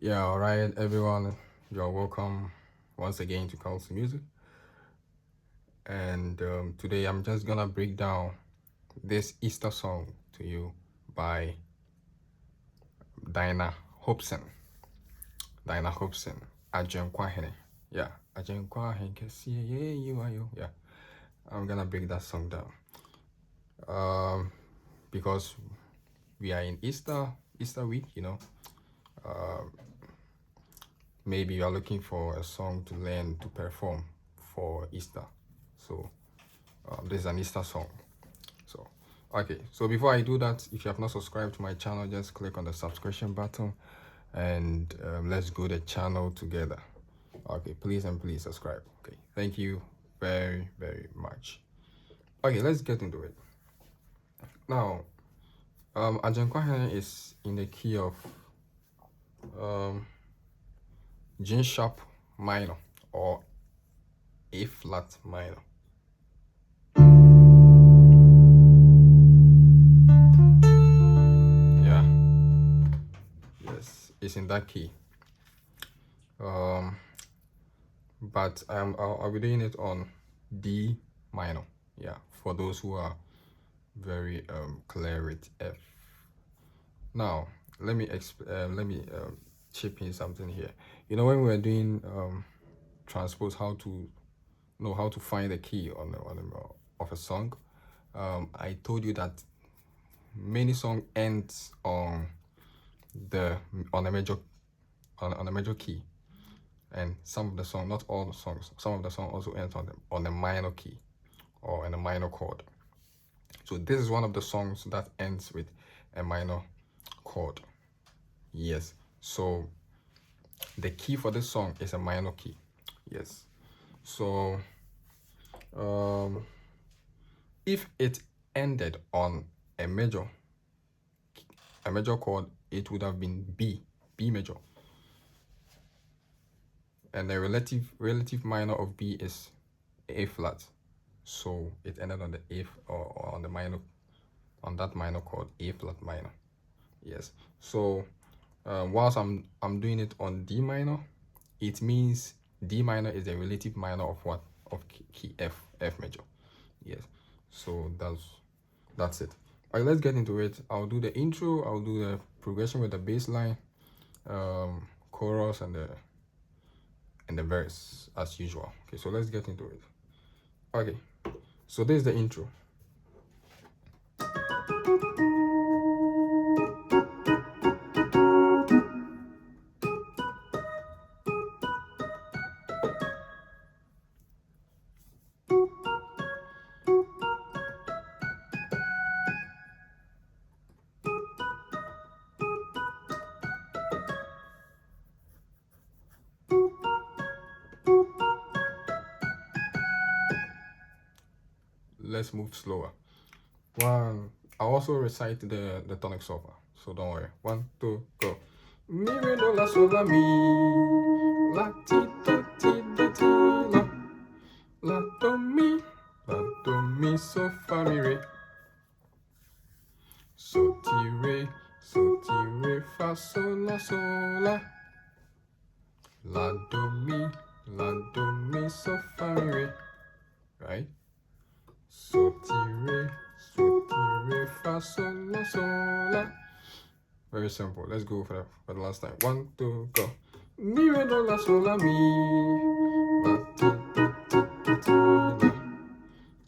Yeah, all right, everyone. You're welcome once again to Calls to Music. And today I'm just gonna break down this Easter song to you by Dinah Hopeson. Dinah Hopeson. Agyenkwa hene. Yeah, Agyenkwa hene. Yeah, you are you. Yeah, I'm gonna break that song down. Because we are in Easter week, maybe you are looking for a song to learn to perform for Easter. So this is an Easter song. So okay, so before I do that, if you have not subscribed to my channel, just click on the subscription button and let's grow the channel together. Okay, please and please subscribe. Okay, thank you very much. Okay, let's get into it now. Agyenkwa is in the key of G sharp minor or A flat minor. Yeah, yes, it's in that key. But I'll be doing it on D minor. Yeah, for those who are very clear with F. Now let me chip in something here. When we were doing transpose, how to know how to find the key on of a song, I told you that many song ends on a major on a major key, and some of the song, not all the songs, some of the song also ends on a minor key or in a minor chord. So this is one of the songs that ends with a minor chord. Yes, so the key for this song is a minor key. Yes, so if it ended on a major chord, it would have been B major, and the relative minor of B is A flat, so it ended on the A or on the minor, on that minor chord, A flat minor. Yes, so whilst I'm doing it on D minor, it means D minor is the relative minor of what? Of key F major. Yes, so that's it. All right, let's get into it. I'll do the intro, I'll do the progression with the bass line, chorus, and the verse as usual. Okay, so let's get into it. Okay, so this is the intro. Let's move slower. One. I also recite the tonic solver, so don't worry. 1, 2, go. Mi re do la sol la mi, la ti do ti la do mi so fa mi re, so ti re fa sol la do mi so fa mi re, right? So ti re fa sol la. Very simple. Let's go for the last time. 1, 2, go. Mi re do la sol la mi, la ti do ti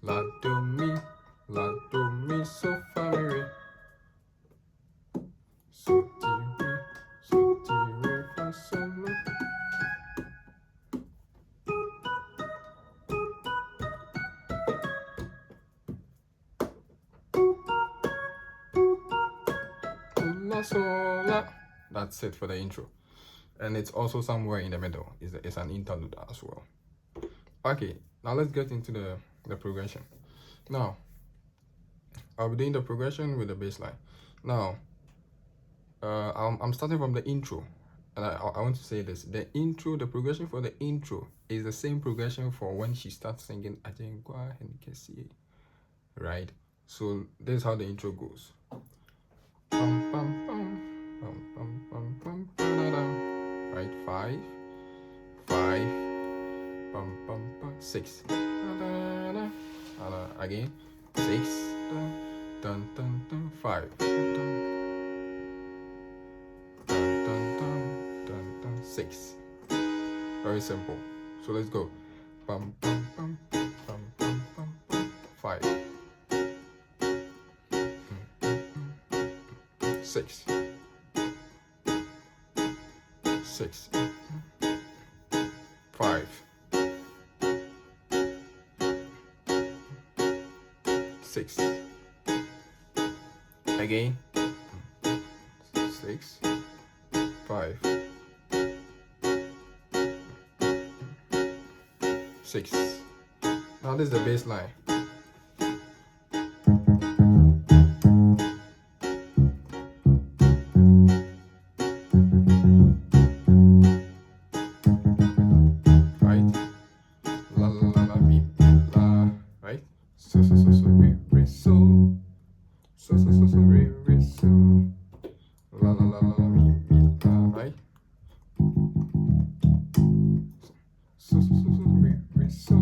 la do mi so fa mi re, so ti re fa sol la. That's it for the intro, and it's also somewhere in the middle. It's an interlude as well. Okay, now let's get into the progression. Now I'll be doing the progression with the bass line. Now I'm starting from the intro, and I want to say this: the progression for the intro is the same progression for when she starts singing Agyenkwa hene, right? So this is how the intro goes. Pam, pam, pam, pam, pam, pam, pam, pam, 5, 5, bum, bum, bum, 6. Again, 6, dun, dun, dun, 5, dun, dun, dun, dun, dun, 6. Very simple. So let's go. Bum, bum, bum, bum, bum, bum, bum, 5, 6, 6, 5, 6. Again, 6, 5, 6. Now this is the bass line. Right? La la la la mi la. Right? So so so so re re so. So so so so re re so. La la la la mi la. Right? So so so so re re so.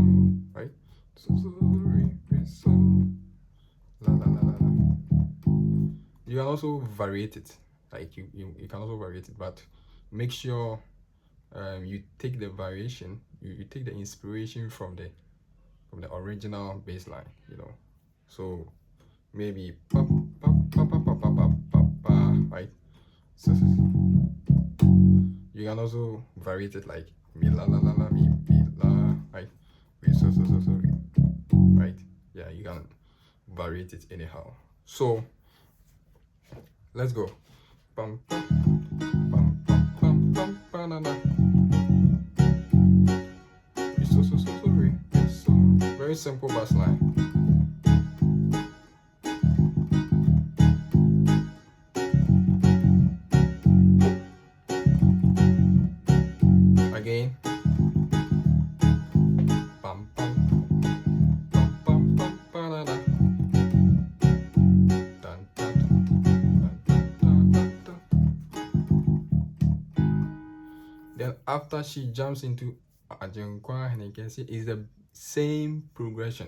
Right? So so so re re so. La la la la la. You can also variate it. Like you can also variate it, but make sure you take the variation, you take the inspiration from the original bass line, you know. So maybe pa pa pa pa pa pa pa pa pa, right? So you can also variate it like mi la la la la mi la, right? So right? Yeah, you can variate it anyhow. So let's go. Pam pam pam pam pam pam banana. So very simple bass line. Again. Pam pam pam pam pam banana. Dun dun dun dun dun dun. Then after she jumps into Agyenkwa, hene, is the same progression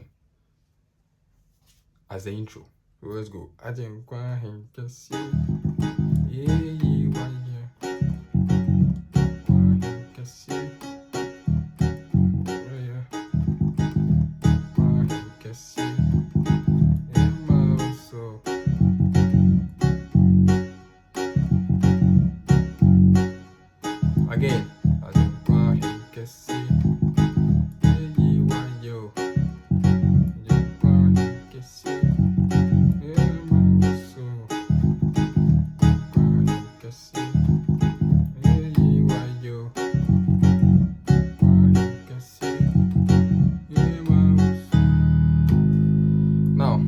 as the intro. So let's go. Agyenkwa, hene, yeah, yeah, why, yeah. Again. Now,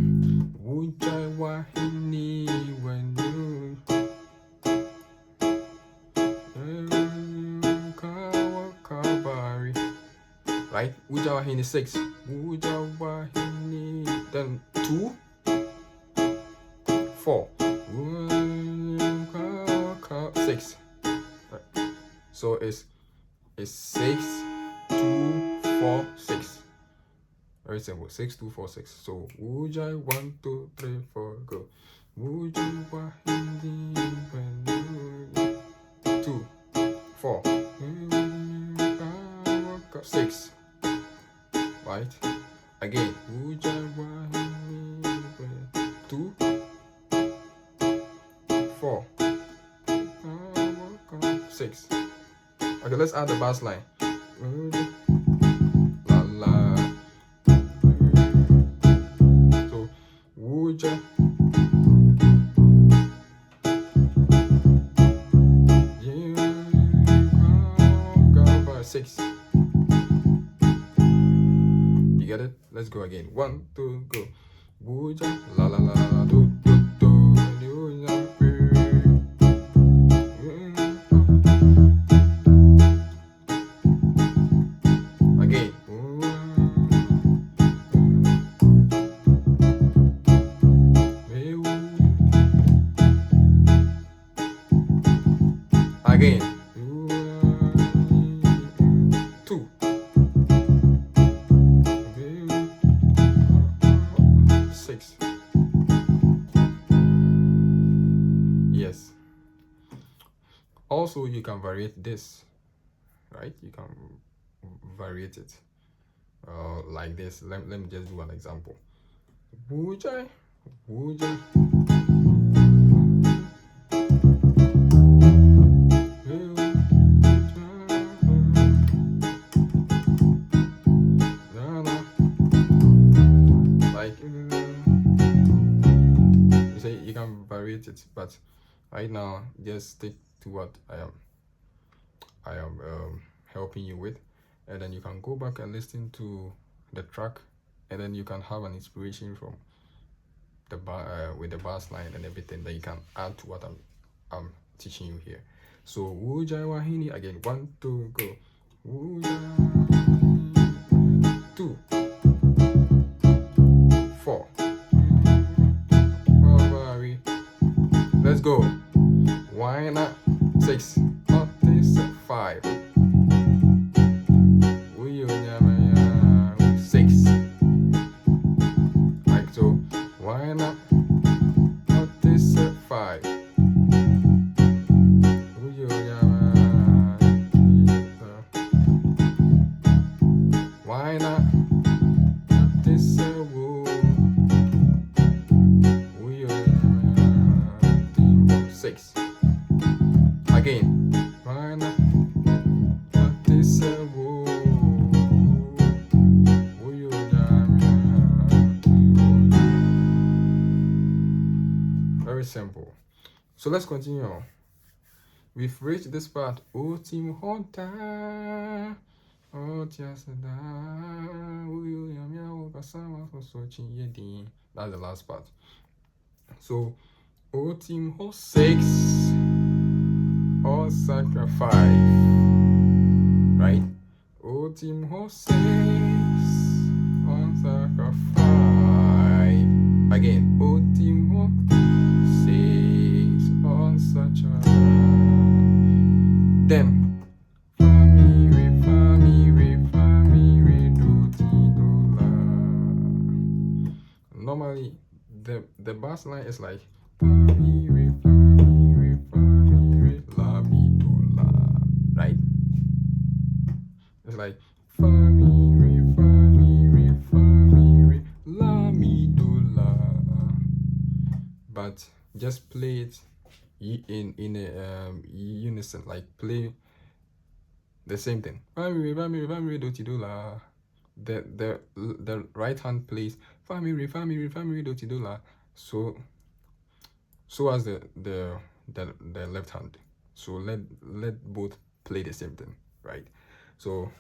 right? Ujawa hene 6. Ujawa hene. Then 2, 4. 6. Right. So it's 6, 2, 4, 6. Very simple. 6, 2, 4, 6. So Ujai 1, 2, 3, 4, go. Ujawa hene 2, 4, 6. Right? Again. 2, 4, 6. Okay, let's add the bass line. La la. So Wuja. 6. You get it? Let's go again. 1, 2, go. Wuja, la la la la, do do do, again. Again. Also, you can variate this, right? You can variate it like this. Let me just do an example. Wujai, wujai. Like you say, you can variate it, but right now just stick to what I am helping you with, and then you can go back and listen to the track, and then you can have an inspiration from the with the bass line and everything that you can add to what I'm teaching you here. So wujai wahini again. 1, 2, go. Wujai 2, 4. Let's go. Why not 6? Not this 5. 6. Like so. Why not this 5? Why not this 6? Again. Why not this very simple. So let's continue on. We've reached this part. Oh, team Honda. Oh, tiasada. That's the last part. So, oh, team ho 6 or sacrifice. Right? Oh, team ho 6 on sacrifice. Again, oh, team ho 6 on such a. Then normally the bass line is like right? It's like but just play it in a unison, like play the same thing. The right hand plays so as the left hand. So let both play the same thing, right? So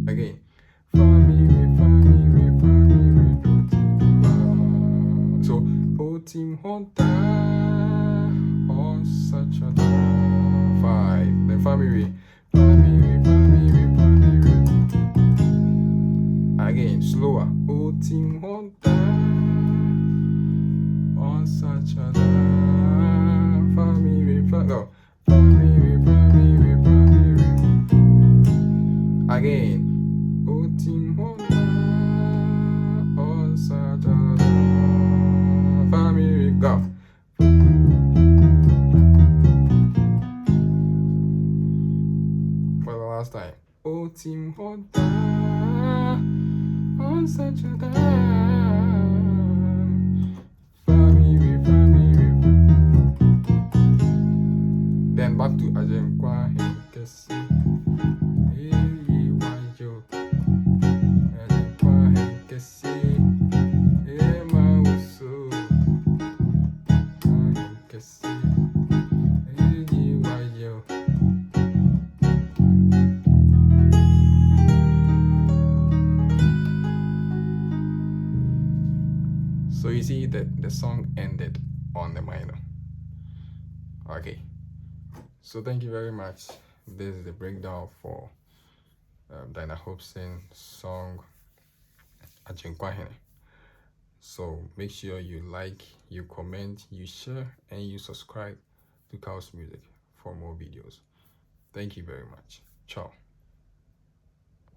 again. So oh team Honda on such a 5. Then family. Again, slower. Oh team Honda on such a family. No. Again. Oh team Honda on such a family. Go. For the last time. Oh team Honda on such a then back to Agyenkwa hene. So you see that the song ended on the minor. Okay, so thank you very much. This is the breakdown for Hopeson song Agyenkwa hene. So make sure you like, you comment, you share, and you subscribe to Chaos Music for more videos. Thank you very much. Ciao.